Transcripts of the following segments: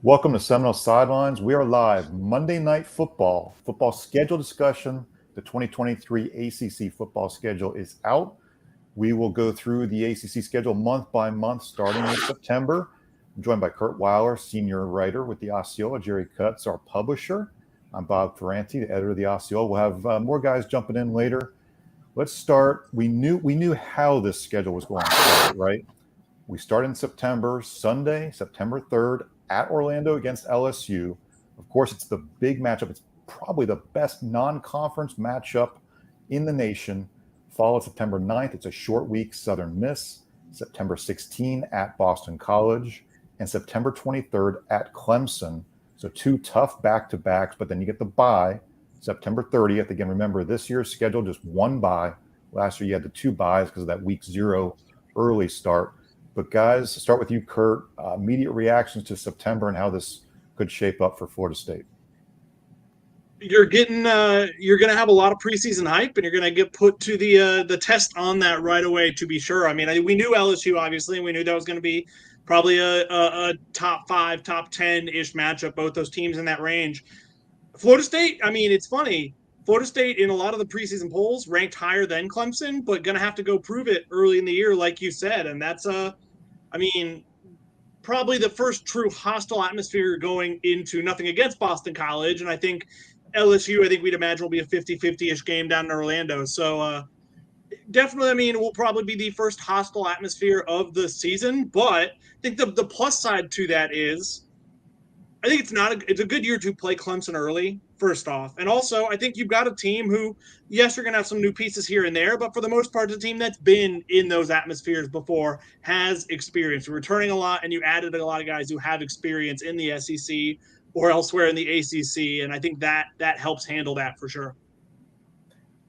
Welcome to Seminole Sidelines. We are live Monday Night Football schedule discussion. The 2023 ACC football schedule is out. We will go through the ACC schedule month by month, starting with September. I'm joined by Kurt Weiler, senior writer with the Osceola, Jerry Cutts, our publisher. I'm Bob Ferranti, the editor of the Osceola. We'll have more guys jumping in later. Let's start. We knew how this schedule was going to start, right? We start in September, Sunday, September 3rd, at Orlando against LSU. Of course, it's the big matchup. It's probably the best non-conference matchup in the nation. Followed September 9th. It's a short week, Southern Miss. September 16 at Boston College. And September 23rd at Clemson. So two tough back-to-backs, but then you get the bye. September 30th. Again, remember, this year's schedule, just one bye. Last year you had the two byes because of that week 0 early start. But guys, start with you, Kurt. Immediate reactions to September and how this could shape up for Florida State. You're going to have a lot of preseason hype, and you're going to get put to the test on that right away. To be sure, I mean, we knew LSU obviously, and we knew that was going to be probably a top 5, top 10-ish matchup. Both those teams in that range. Florida State, I mean, it's funny. Florida State in a lot of the preseason polls ranked higher than Clemson, but going to have to go prove it early in the year, like you said, and that's probably the first true hostile atmosphere going into, nothing against Boston College. And I think LSU, we'd imagine, will be a 50-50-ish game down in Orlando. So definitely, will probably be the first hostile atmosphere of the season. But I think the plus side to that is I think it's a good year to play Clemson early, first off. And also, I think you've got a team who, yes, you're going to have some new pieces here and there, but for the most part, it's a team that's been in those atmospheres before, has experience. You're returning a lot, and you added a lot of guys who have experience in the SEC or elsewhere in the ACC, and I think that helps handle that for sure.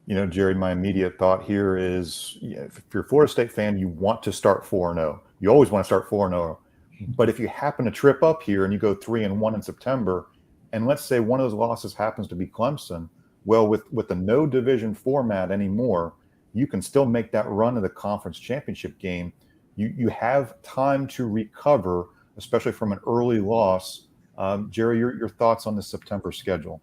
You know, Jerry, my immediate thought here is, if you're a Florida State fan, you want to start 4-0. You always want to start 4-0. But if you happen to trip up here and you go 3-1 in September, and let's say one of those losses happens to be Clemson, well, with the no division format anymore, you can still make that run to the conference championship game. You have time to recover, especially from an early loss. Jerry, your thoughts on the September schedule?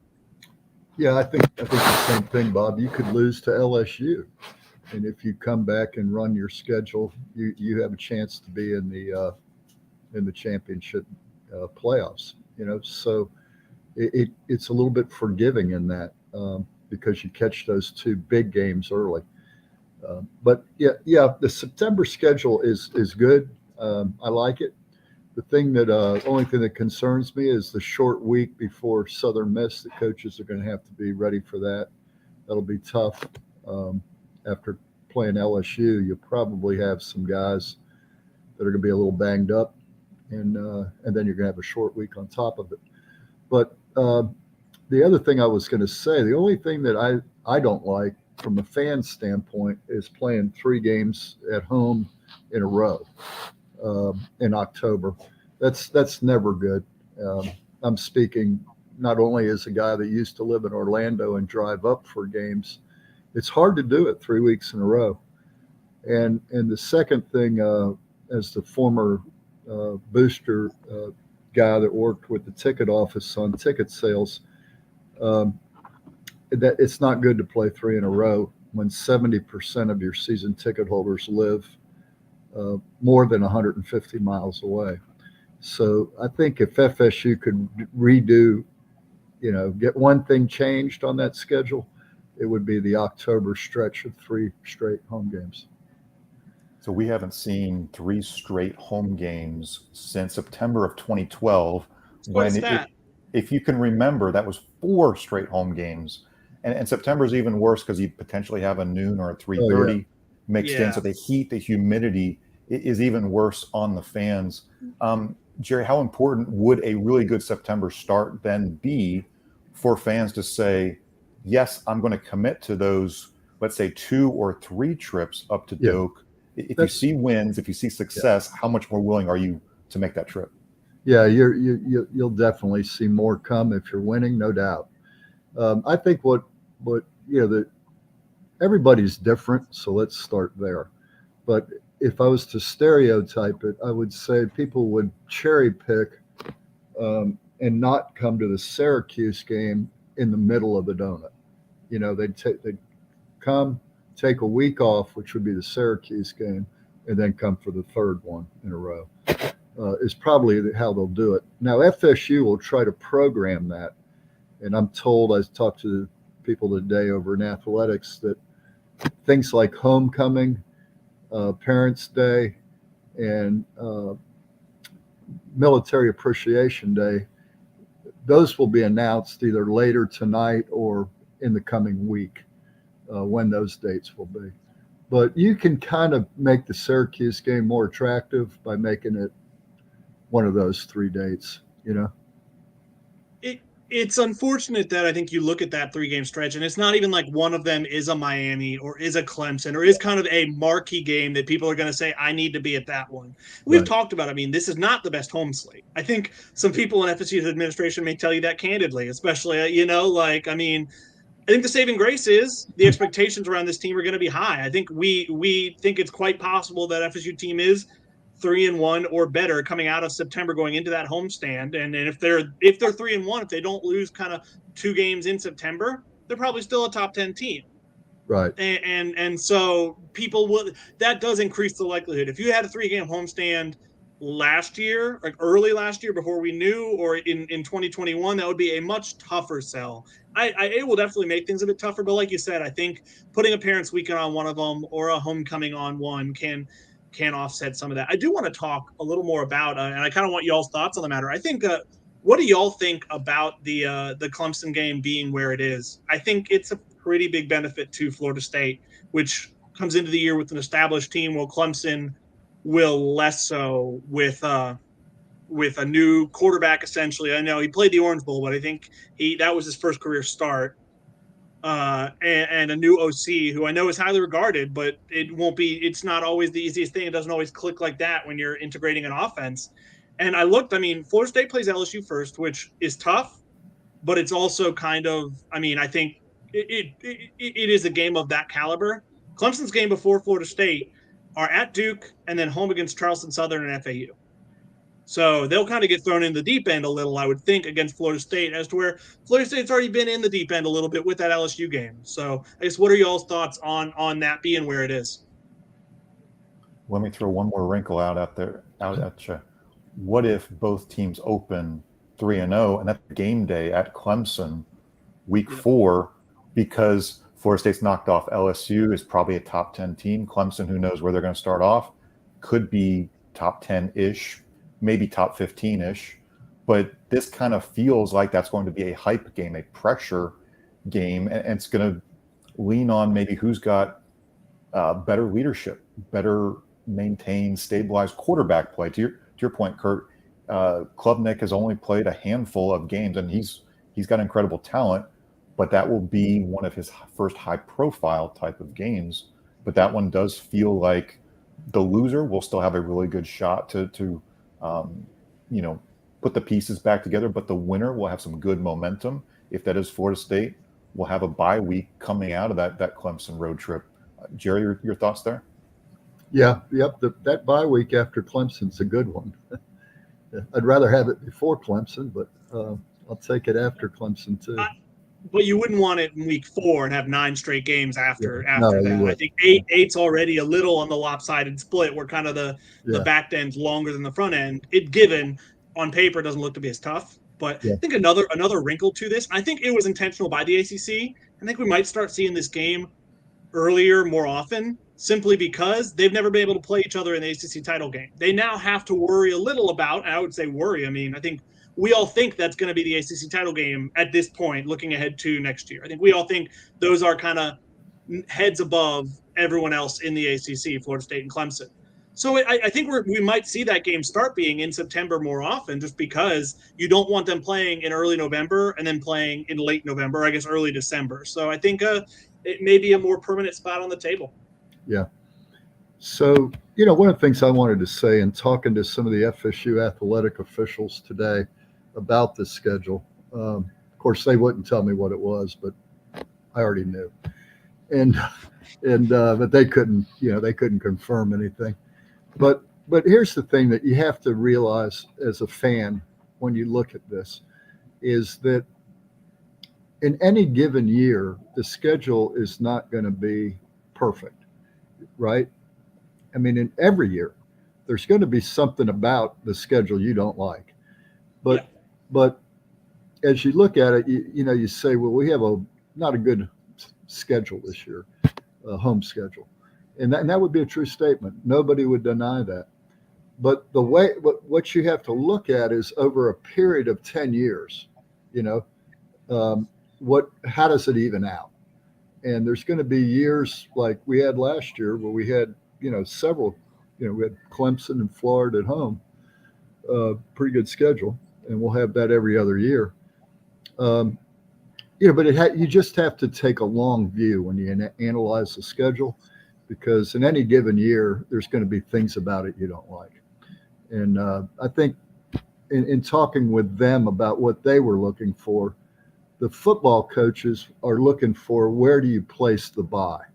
Yeah, I think the same thing, Bob. You could lose to LSU, and if you come back and run your schedule, you have a chance to be in the championship playoffs. So it's a little bit forgiving in that because you catch those two big games early. But the September schedule is good. I like it. The thing only thing that concerns me is the short week before Southern Miss. The coaches are going to have to be ready for that. That'll be tough. After playing LSU, you'll probably have some guys that are going to be a little banged up. And then you're going to have a short week on top of it. But the other thing I was going to say, the only thing that I don't like from a fan standpoint is playing 3 games at home in a row in October. That's never good. I'm speaking not only as a guy that used to live in Orlando and drive up for games. It's hard to do it 3 weeks in a row. And the second thing, as the former booster guy that worked with the ticket office on ticket sales, that it's not good to play 3 in a row when 70% of your season ticket holders live more than 150 miles away. So I think if FSU could redo, get one thing changed on that schedule, it would be the October stretch of 3 straight home games. So we haven't seen 3 straight home games since September of 2012. If you can remember, that was 4 straight home games. And September is even worse because you potentially have a noon or a 3:30 mixed in. So the heat, the humidity is even worse on the fans. Jerry, how important would a really good September start then be for fans to say, yes, I'm going to commit to those, let's say 2 or 3 trips up to Doak? If you see wins, if you see success, how much more willing are you to make that trip? Yeah, you'll definitely see more come if you're winning, no doubt. I think that everybody's different, so let's start there. But if I was to stereotype it, I would say people would cherry pick and not come to the Syracuse game in the middle of the donut. They'd come, take a week off, which would be the Syracuse game, and then come for the third one in a row. Is probably how they'll do it. Now, FSU will try to program that. And I'm told, I talked to people today over in athletics, that things like homecoming, Parents' Day, and Military Appreciation Day, those will be announced either later tonight or in the coming week when those dates will be. But you can kind of make the Syracuse game more attractive by making it one of those 3 dates, It's unfortunate that I think you look at that 3-game stretch, and it's not even like one of them is a Miami or is a Clemson or is kind of a marquee game that people are going to say, I need to be at that one. We've talked about, this is not the best home slate. I think some people in FSU's administration may tell you that candidly, especially, I think the saving grace is the expectations around this team are going to be high. I think we think it's quite possible that FSU team is 3-1 or better coming out of September, going into that homestand. And if they're 3-1, if they don't lose kind of 2 games in September, they're probably still a top 10 team. Right. And so people will, that does increase the likelihood. If you had a 3-game homestand last year, like early last year before we knew, or in 2021, that would be a much tougher sell. It will definitely make things a bit tougher. But like you said, I think putting a parents' weekend on one of them or a homecoming on one can offset some of that. I do want to talk a little more about, and I kind of want y'all's thoughts on the matter. I think, what do y'all think about the Clemson game being where it is? I think it's a pretty big benefit to Florida State, which comes into the year with an established team, while Clemson will less so with a new quarterback, essentially. I know he played the Orange Bowl, but I think that was his first career start. And a new OC who I know is highly regarded, but it's not always the easiest thing. It doesn't always click like that when you're integrating an offense. And I looked, Florida State plays LSU first, which is tough, but it's also kind of, I think it is a game of that caliber. Clemson's game before Florida State are at Duke and then home against Charleston Southern and FAU. So they'll kind of get thrown in the deep end a little, I would think, against Florida State, as to where Florida State's already been in the deep end a little bit with that LSU game. So I guess, what are y'all's thoughts on that being where it is? Let me throw one more wrinkle out at you. What if both teams open 3-0 and that's game day at Clemson week 4, because Florida State's knocked off LSU, is probably a top 10 team. Clemson, who knows where they're going to start off, could be top 10-ish, maybe top 15-ish, but this kind of feels like that's going to be a hype game, a pressure game, and it's going to lean on maybe who's got better leadership, better maintained, stabilized quarterback play. To your point, Kurt, Klubnik has only played a handful of games, and he's got incredible talent, but that will be one of his first high-profile type of games. But that one does feel like the loser will still have a really good shot to put the pieces back together, but the winner will have some good momentum. If that is Florida State, we'll have a bye week coming out of that Clemson road trip. Jerry, your thoughts there? Yeah, yep. That bye week after Clemson's a good one. I'd rather have it before Clemson, but I'll take it after Clemson too. But you wouldn't want it in week 4 and have 9 straight games after that. I think eight's already a little on the lopsided split, where kind of the back end's longer than the front end. It given on paper doesn't look to be as tough. But I think another wrinkle to this, I think it was intentional by the ACC. I think we might start seeing this game earlier more often, simply because they've never been able to play each other in the ACC title game. They now have to worry a little about, and I would say worry, I think we all think that's going to be the ACC title game at this point, looking ahead to next year. I think we all think those are kind of heads above everyone else in the ACC, Florida State and Clemson. So I think we might see that game start being in September more often, just because you don't want them playing in early November and then playing in late November, I guess early December. So I think it may be a more permanent spot on the table. Yeah. So, one of the things I wanted to say in talking to some of the FSU athletic officials today about the schedule, of course, they wouldn't tell me what it was, but I already knew. But they couldn't confirm anything. But here's the thing that you have to realize as a fan when you look at this is that in any given year, the schedule is not going to be perfect, right? I mean, in every year, there's going to be something about the schedule you don't like. But as you look at it, you say, well, we have not a good schedule this year, a home schedule. And that would be a true statement. Nobody would deny that. But what you have to look at is over a period of 10 years, how does it even out? And there's going to be years like we had last year where we had, several, we had Clemson and Florida at home, pretty good schedule, and we'll have that every other year. But you just have to take a long view when you analyze the schedule, because in any given year, there's going to be things about it you don't like. And I think in talking with them about what they were looking for, the football coaches are looking for, where do you place the bye,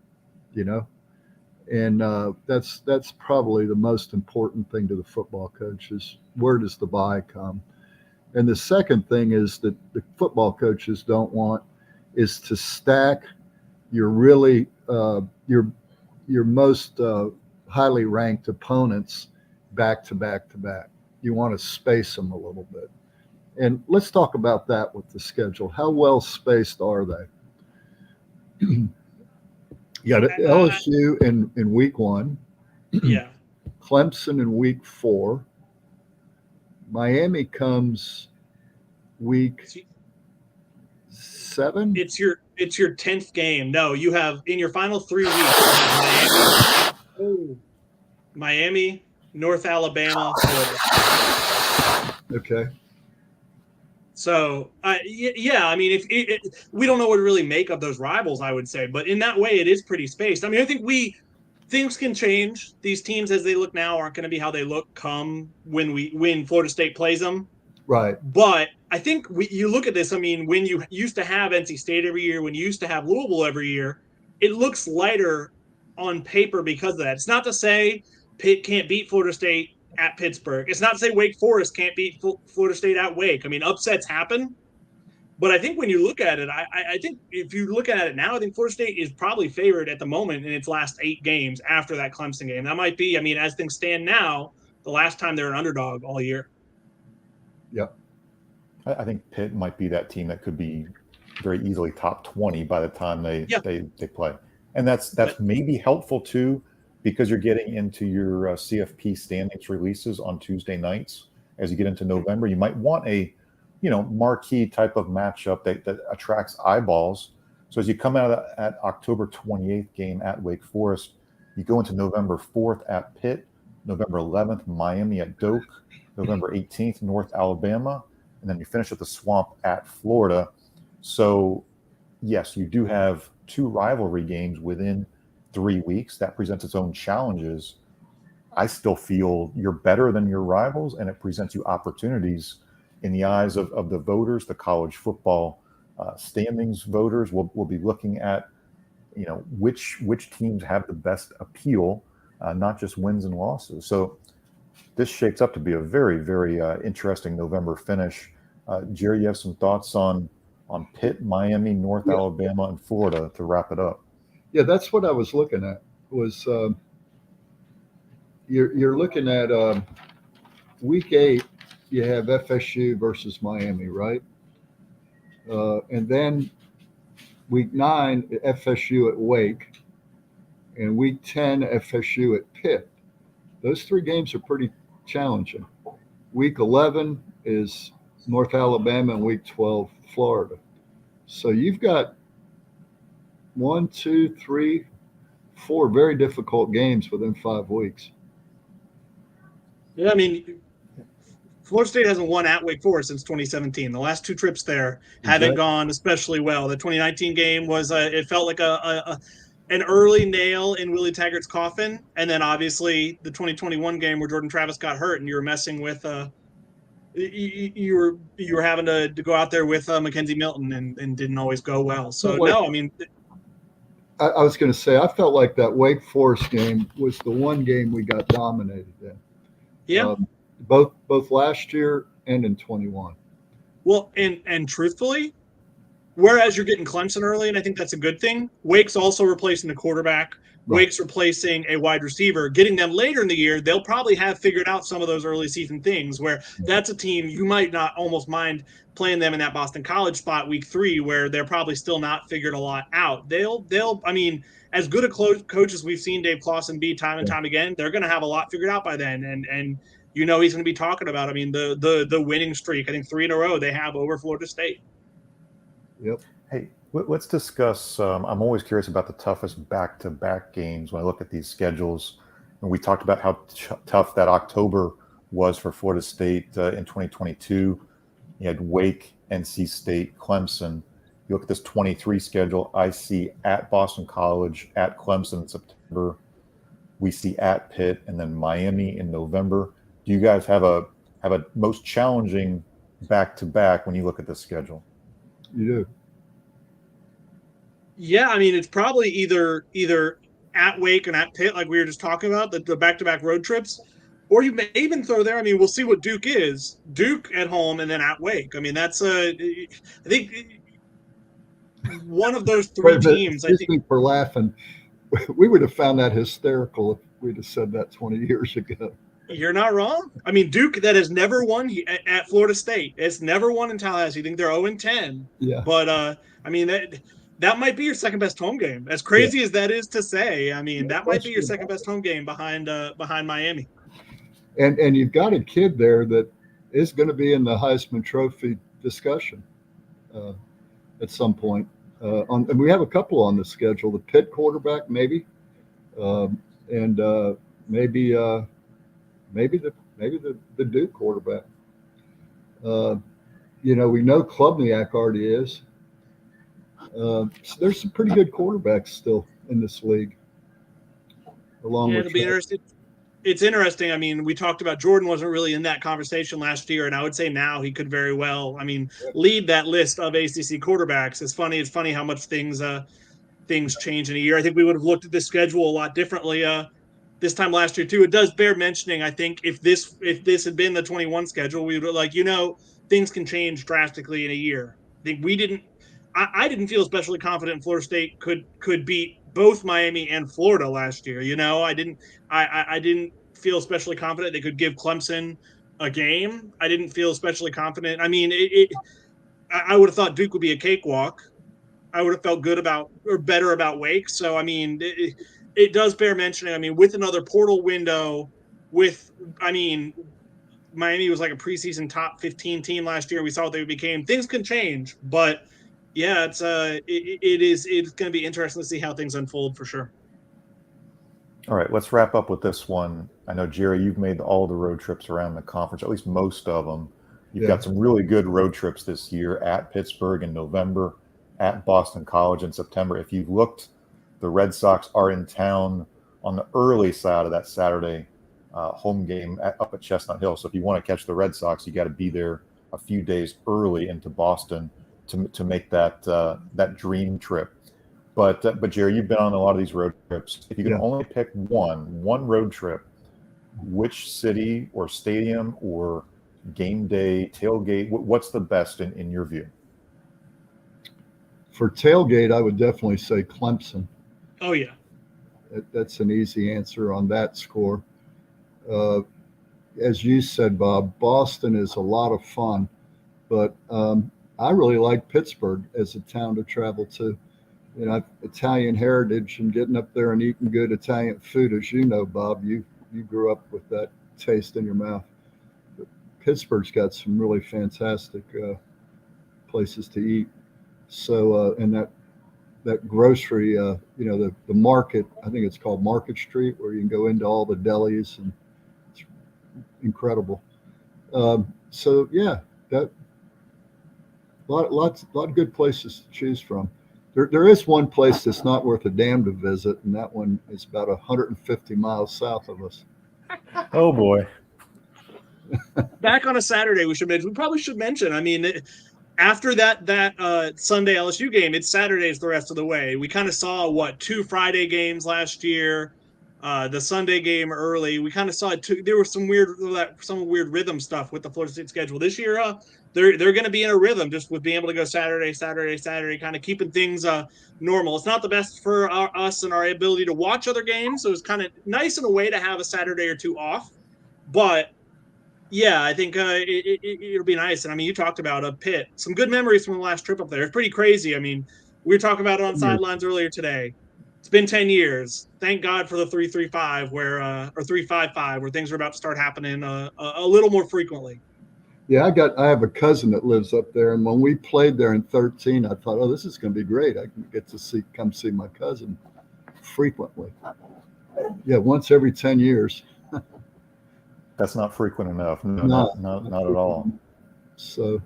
and that's probably the most important thing to the football coaches. Where does the bye come? And the second thing is that the football coaches don't want is to stack your really your most highly ranked opponents back to back to back. You want to space them a little bit. And let's talk about that with the schedule. How well spaced are they? You got LSU in week 1. Yeah. Clemson in week 4. Miami comes week 7. It's your 10th game. No, you have in your final 3 weeks, you have Miami, North Alabama, Florida. Okay. So, yeah, I mean, we don't know what to really make of those rivals, I would say, but in that way, it is pretty spaced. I mean, I think things can change. These teams, as they look now, aren't going to be how they look come when Florida State plays them. Right. But I think you look at this. I mean, when you used to have NC State every year, when you used to have Louisville every year, it looks lighter on paper because of that. It's not to say Pitt can't beat Florida State at Pittsburgh. It's not to say Wake Forest can't beat Florida State at Wake. I mean, upsets happen. But I think when you look at it, I think if you look at it now, I think Florida State is probably favored at the moment in its last 8 games after that Clemson game. That might be, I mean, as things stand now, the last time they're an underdog all year. Yep. I think Pitt might be that team that could be very easily top 20 by the time they play. And that's maybe helpful too, because you're getting into your CFP standings releases on Tuesday nights. As you get into November, you might want a marquee type of matchup that attracts eyeballs. So as you come out of that October 28th game at Wake Forest, you go into November 4th at Pitt, November 11th, Miami at Doak, November 18th, North Alabama, and then you finish at the Swamp at Florida. So yes, you do have 2 rivalry games within 3 weeks. That presents its own challenges. I still feel you're better than your rivals, and it presents you opportunities in the eyes of the voters. The college football standings voters will be looking at, which teams have the best appeal, not just wins and losses. So this shapes up to be a very, very interesting November finish. Jerry, you have some thoughts on Pitt, Miami, North Alabama, and Florida to wrap it up? Yeah, that's what I was looking at. Was you're looking at week 8? You have FSU versus Miami, right? And then week 9, FSU at Wake, and week 10, FSU at Pitt. Those 3 games are pretty challenging. Week 11 is North Alabama, and week 12, Florida. So you've got 1, 2, 3, 4 very difficult games within 5 weeks. Yeah, I mean, Florida State hasn't won at Wake Forest since 2017. The last 2 trips there haven't gone especially well. The 2019 game was it felt like an early nail in Willie Taggart's coffin, and then obviously the 2021 game where Jordan Travis got hurt and you were messing with you were having to go out there with Mackenzie Milton and didn't always go well. So no, I mean, I was going to say I felt like that Wake Forest game was the one game we got dominated in. Yeah. Both last year and in 21. Well, and truthfully, whereas you're getting Clemson early, and I think that's a good thing, Wake's also replacing the quarterback. Right. Wake's replacing a wide receiver. Getting them later in the year, they'll probably have figured out some of those early season things where that's a team you might not almost mind playing them in that Boston College spot week 3 where they're probably still not figured a lot out. I mean, as good a coach as we've seen Dave Clawson be time and time again, they're going to have a lot figured out by then. And he's going to be talking about, I mean, the winning streak. I think 3 in a row they have over Florida State. Yep. Hey, let's discuss. I'm always curious about the toughest back-to-back games when I look at these schedules. And we talked about how tough that October was for Florida State in 2022. You had Wake, NC State, Clemson. You look at this 23 schedule. I see at Boston College, at Clemson in September. We see at Pitt, and then Miami in November. Do you guys have a most challenging back-to-back when you look at this schedule? You do. Yeah, I mean, it's probably either at Wake and at Pitt, like we were just talking about, the back-to-back road trips, or you may even throw there. I mean, we'll see what Duke is. Duke at home and then at Wake. I mean, that's I think one of those three teams. Excuse me for laughing. We would have found that hysterical if we'd have said that 20 years ago. You're not wrong. I mean, Duke that has never won at Florida State. It's never won in Tallahassee. I think they're 0-10. Yeah. But I mean that might be your second best home game. As crazy as that is to say, I mean, that might be your second best home game behind Miami. And you've got a kid there that is going to be in the Heisman Trophy discussion at some point. And we have a couple on the schedule: the Pitt quarterback, maybe, and maybe the Duke quarterback. We know Klubniak already is. So there's some pretty good quarterbacks still in this league. It'll be interesting. It's interesting. I mean, we talked about Jordan wasn't really in that conversation last year, and I would say now he could very well, lead that list of ACC quarterbacks. It's funny how much things change in a year. I think we would have looked at this schedule a lot differently this time last year too. It does bear mentioning. I think if this had been the 21 schedule, we would things can change drastically in a year. I think we didn't. I didn't feel especially confident Florida State could beat both Miami and Florida last year. I didn't feel especially confident they could give Clemson a game. I didn't feel especially confident. I mean, I would have thought Duke would be a cakewalk. I would have felt good about or better about Wake. So, I mean, it does bear mentioning. I mean, with another portal window, Miami was like a preseason top 15 team last year. We saw what they became. Things can change, but yeah, it's going to be interesting to see how things unfold for sure. All right, let's wrap up with this one. I know, Jerry, you've made all the road trips around the conference, at least most of them. You've got some really good road trips this year at Pittsburgh in November, at Boston College in September. If you've looked, the Red Sox are in town on the early side of that Saturday home game up at Chestnut Hill. So if you want to catch the Red Sox, you got to be there a few days early into Boston to make that dream trip. But Jerry, you've been on a lot of these road trips. If you can only pick one road trip, which city or stadium or game day tailgate, what's the best in your view? For tailgate, I would definitely say Clemson. Oh yeah, that's an easy answer on that score. As you said, Bob, Boston is a lot of fun, but I really like Pittsburgh as a town to travel to. Italian heritage and getting up there and eating good Italian food, as you know, Bob, you grew up with that taste in your mouth. But Pittsburgh's got some really fantastic places to eat. So, and that grocery, the market, I think it's called Market Street, where you can go into all the delis, and it's incredible. So yeah, that lot of good places to choose from. There is one place that's not worth a damn to visit, and that one is about 150 miles south of us. Oh boy! Back on a Saturday, we probably should mention. I mean, after that Sunday LSU game, it's Saturdays the rest of the way. We kind of saw 2 Friday games last year. the Sunday game early. We kind of saw it too. There was some weird rhythm stuff with the Florida State schedule this year. They're going to be in a rhythm just with being able to go Saturday, kind of keeping things normal. It's not the best for us and our ability to watch other games, so it's kind of nice in a way to have a Saturday or two off. But yeah, I think it'll be nice. And I mean, you talked about a Pitt, some good memories from the last trip up there. It's pretty crazy. I mean, we were talking about it on sidelines earlier today. It's been 10 years. Thank God for the 3-3-5 where or 3-5-5 where things are about to start happening a little more frequently. Yeah, I have a cousin that lives up there, and when we played there in 13, I thought, oh, this is going to be great. I can get to come see my cousin frequently. Yeah, once every 10 years. That's not frequent enough. No, not at all. So,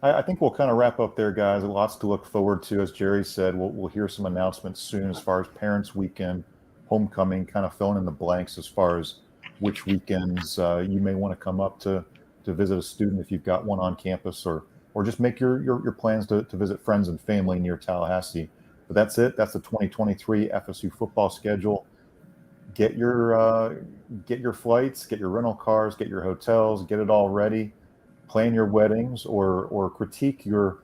I think we'll kind of wrap up there, guys. Lots to look forward to. As Jerry said, we'll hear some announcements soon as far as Parents Weekend, homecoming, kind of filling in the blanks as far as which weekends you may want to come up to visit a student if you've got one on campus, or just make your plans to visit friends and family near Tallahassee. But that's it. That's the 2023 FSU football schedule. Get your flights, get your rental cars, get your hotels, get it all ready. Plan your weddings, or critique your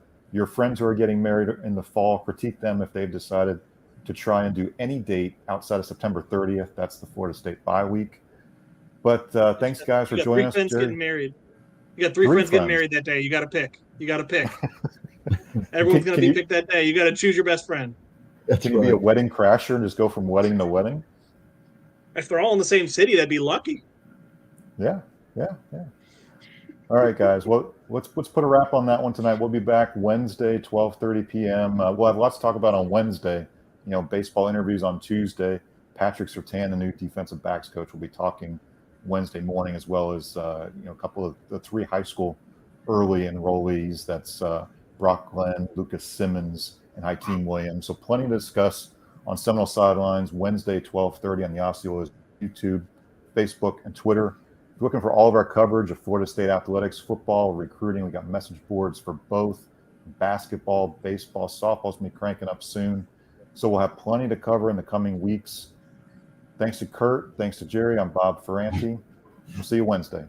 friends who are getting married in the fall. Critique them if they've decided to try and do any date outside of September 30th. That's the Florida State bye week. But thanks, guys, for joining us. You got 3 friends getting married. You got three friends getting married that day. You got to pick. Everyone's going to be picked that day. You got to choose your best friend. Can you be a wedding crasher and just go from wedding to wedding? If they're all in the same city, that'd be lucky. Yeah. All right, guys. Well, let's put a wrap on that one tonight. We'll be back Wednesday, 12:30 p.m. We'll have lots to talk about on Wednesday. Baseball interviews on Tuesday. Patrick Surtain, the new defensive backs coach, will be talking Wednesday morning, as well as a couple of the 3 high school early enrollees. That's Brock Glenn, Lucas Simmons, and Hakeem Williams. So plenty to discuss on Seminole Sidelines Wednesday, 12:30 on the Osceola YouTube, Facebook, and Twitter. If you're looking for all of our coverage of Florida State athletics, football, recruiting, we got message boards for both basketball, baseball, softball's going to be cranking up soon. So we'll have plenty to cover in the coming weeks. Thanks to Kurt. Thanks to Jerry. I'm Bob Ferranti. We'll see you Wednesday.